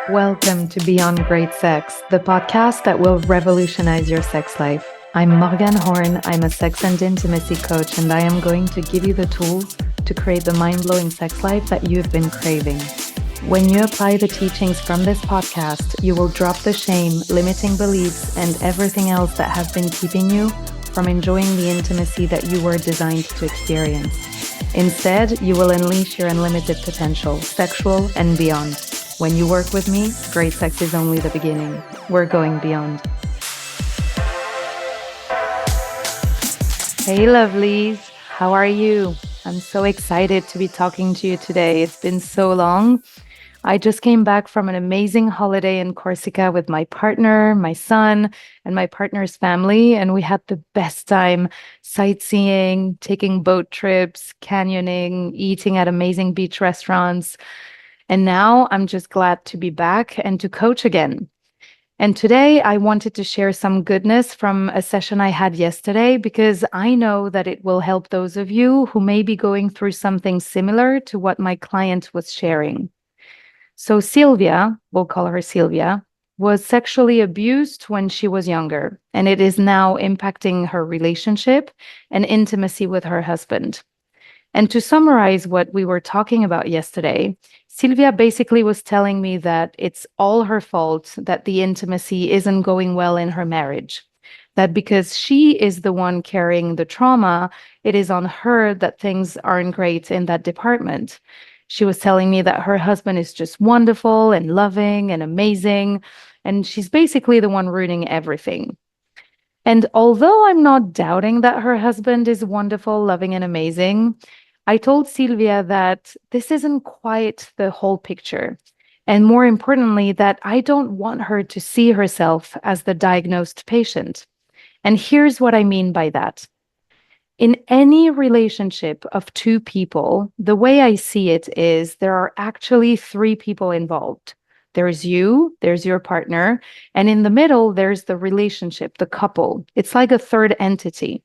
Welcome to Beyond Great Sex, the podcast that will revolutionize your sex life. I'm Morgan Horn. I'm a sex and intimacy coach, and I am going to give you the tools to create the mind-blowing sex life that you've been craving. When you apply the teachings from this podcast, you will drop the shame, limiting beliefs, and everything else that has been keeping you from enjoying the intimacy that you were designed to experience. Instead, you will unleash your unlimited potential, sexual and beyond. When you work with me, great sex is only the beginning. We're going beyond. Hey, lovelies. How are you? I'm so excited to be talking to you today. It's been so long. I just came back from an amazing holiday in Corsica with my partner, my son, and my partner's family, and we had the best time sightseeing, taking boat trips, canyoning, eating at amazing beach restaurants. And now I'm just glad to be back and to coach again. And today I wanted to share some goodness from a session I had yesterday because I know that it will help those of you who may be going through something similar to what my client was sharing. So Sylvia, we'll call her Sylvia, was sexually abused when she was younger, and it is now impacting her relationship and intimacy with her husband. And to summarize what we were talking about yesterday, Sylvia basically was telling me that it's all her fault that the intimacy isn't going well in her marriage. That because she is the one carrying the trauma, it is on her that things aren't great in that department. She was telling me that her husband is just wonderful and loving and amazing, and she's basically the one ruining everything. And although I'm not doubting that her husband is wonderful, loving, and amazing, I told Sylvia that this isn't quite the whole picture. And more importantly, that I don't want her to see herself as the diagnosed patient. And here's what I mean by that. In any relationship of two people, the way I see it is there are actually three people involved. There's you, there's your partner, and in the middle, there's the relationship, the couple. It's like a third entity.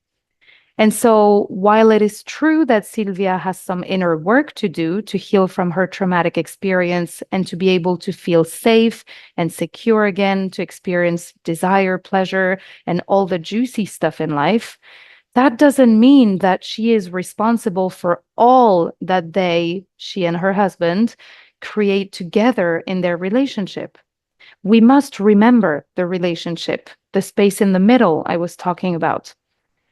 And so while it is true that Sylvia has some inner work to do to heal from her traumatic experience and to be able to feel safe and secure again, to experience desire, pleasure, and all the juicy stuff in life, that doesn't mean that she is responsible for all that she and her husband, create together in their relationship. We must remember the relationship, the space in the middle I was talking about.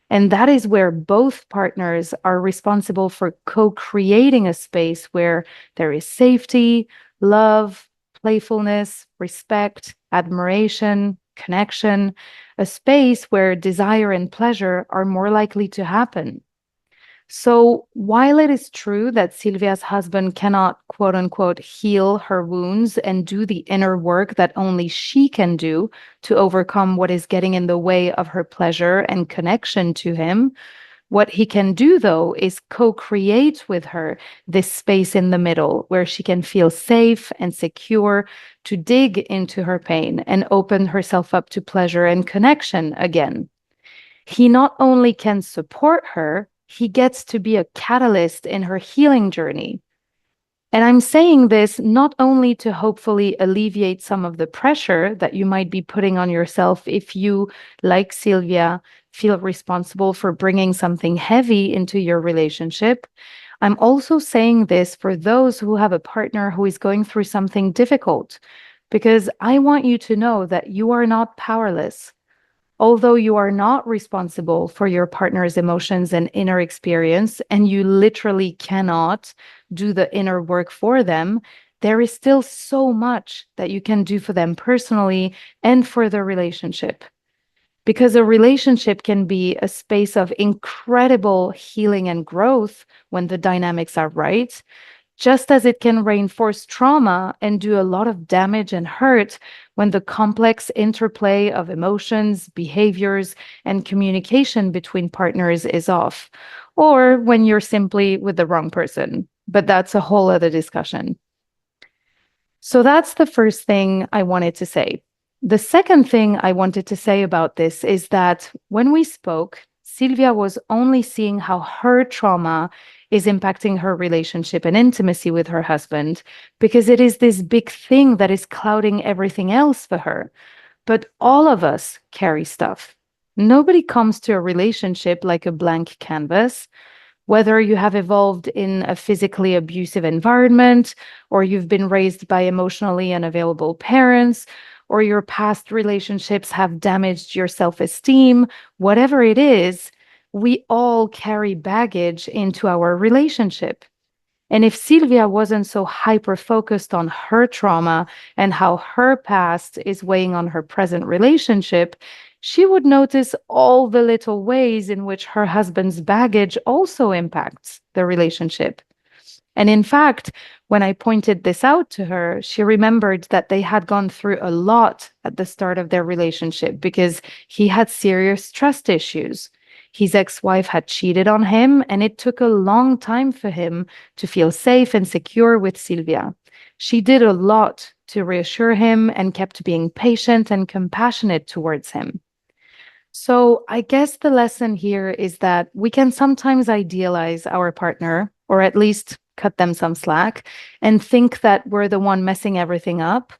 And that is where both partners are responsible for co-creating a space where there is safety, love, playfulness, respect, admiration, connection, a space where desire and pleasure are more likely to happen. So while it is true that Sylvia's husband cannot, quote unquote, heal her wounds and do the inner work that only she can do to overcome what is getting in the way of her pleasure and connection to him, what he can do, though, is co-create with her this space in the middle where she can feel safe and secure to dig into her pain and open herself up to pleasure and connection again. He not only can support her, he gets to be a catalyst in her healing journey. And I'm saying this not only to hopefully alleviate some of the pressure that you might be putting on yourself if you, like Sylvia, feel responsible for bringing something heavy into your relationship. I'm also saying this for those who have a partner who is going through something difficult, because I want you to know that you are not powerless. Although you are not responsible for your partner's emotions and inner experience, and you literally cannot do the inner work for them, there is still so much that you can do for them personally and for the relationship. Because a relationship can be a space of incredible healing and growth when the dynamics are right, just as it can reinforce trauma and do a lot of damage and hurt when the complex interplay of emotions, behaviors, and communication between partners is off, or when you're simply with the wrong person. But that's a whole other discussion. So that's the first thing I wanted to say. The second thing I wanted to say about this is that when we spoke, Sylvia was only seeing how her trauma is impacting her relationship and intimacy with her husband, because it is this big thing that is clouding everything else for her. But all of us carry stuff. Nobody comes to a relationship like a blank canvas. Whether you have evolved in a physically abusive environment, or you've been raised by emotionally unavailable parents, or your past relationships have damaged your self esteem, whatever it is, we all carry baggage into our relationship. And if Sylvia wasn't so hyper focused on her trauma and how her past is weighing on her present relationship, she would notice all the little ways in which her husband's baggage also impacts the relationship. And in fact, when I pointed this out to her, she remembered that they had gone through a lot at the start of their relationship because he had serious trust issues. His ex-wife had cheated on him, and it took a long time for him to feel safe and secure with Sylvia. She did a lot to reassure him and kept being patient and compassionate towards him. So I guess the lesson here is that we can sometimes idealize our partner, or at least cut them some slack, and think that we're the one messing everything up.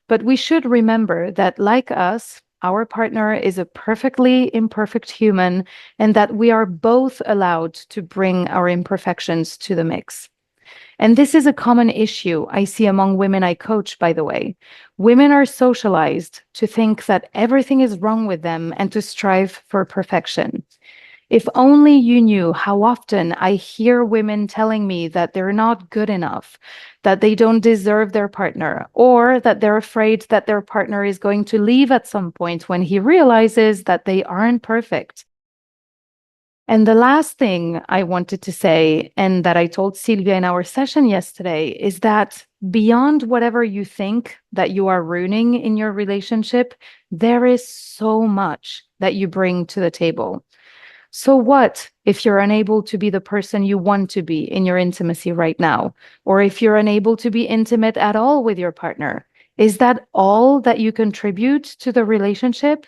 But we should remember that, like us, our partner is a perfectly imperfect human, and that we are both allowed to bring our imperfections to the mix. And this is a common issue I see among women I coach, by the way. Women are socialized to think that everything is wrong with them and to strive for perfection. If only you knew how often I hear women telling me that they're not good enough, that they don't deserve their partner, or that they're afraid that their partner is going to leave at some point when he realizes that they aren't perfect. And the last thing I wanted to say, and that I told Sylvia in our session yesterday, is that beyond whatever you think that you are ruining in your relationship, there is so much that you bring to the table. So what if you're unable to be the person you want to be in your intimacy right now? Or if you're unable to be intimate at all with your partner? Is that all that you contribute to the relationship?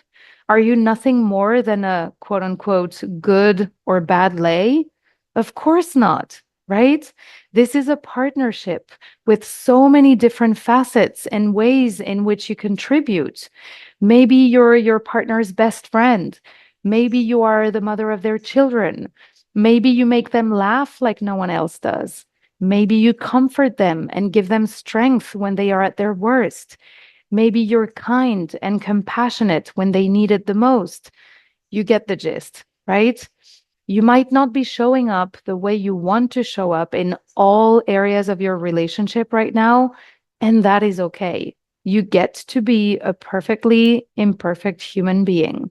Are you nothing more than a quote unquote good or bad lay? Of course not, right? This is a partnership with so many different facets and ways in which you contribute. Maybe you're your partner's best friend. Maybe you are the mother of their children. Maybe you make them laugh like no one else does. Maybe you comfort them and give them strength when they are at their worst. Maybe you're kind and compassionate when they need it the most. You get the gist, right? You might not be showing up the way you want to show up in all areas of your relationship right now, and that is okay. You get to be a perfectly imperfect human being.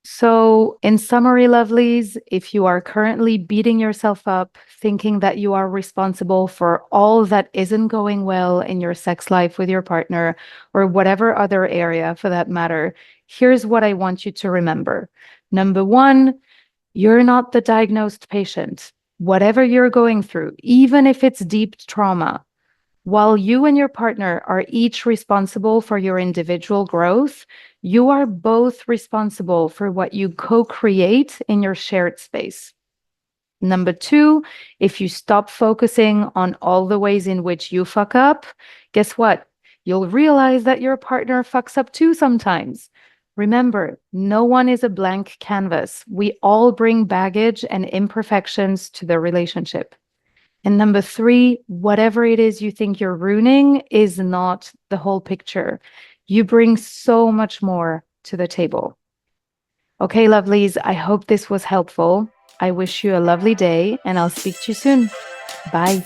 So, in summary, lovelies, if you are currently beating yourself up, thinking that you are responsible for all that isn't going well in your sex life with your partner, or whatever other area for that matter, here's what I want you to remember. Number one, you're not the diagnosed patient. Whatever you're going through, even if it's deep trauma, while you and your partner are each responsible for your individual growth, you are both responsible for what you co-create in your shared space. Number two, if you stop focusing on all the ways in which you fuck up, guess what? You'll realize that your partner fucks up too sometimes. Remember, no one is a blank canvas. We all bring baggage and imperfections to the relationship. And number three, whatever it is you think you're ruining is not the whole picture. You bring so much more to the table. Okay, lovelies, I hope this was helpful. I wish you a lovely day, and I'll speak to you soon. Bye.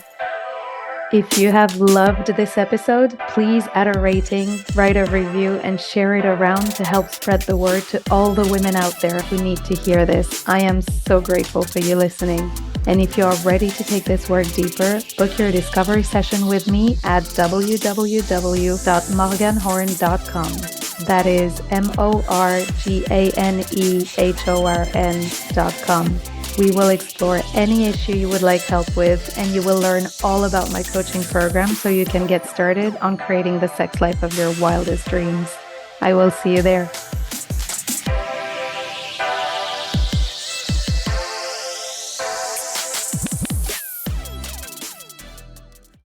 If you have loved this episode, please add a rating, write a review, and share it around to help spread the word to all the women out there who need to hear this. I am so grateful for you listening. And if you are ready to take this work deeper, book your discovery session with me at www.morganhorn.com. That is morganehorn.com. We will explore any issue you would like help with, and you will learn all about my coaching program so you can get started on creating the sex life of your wildest dreams. I will see you there.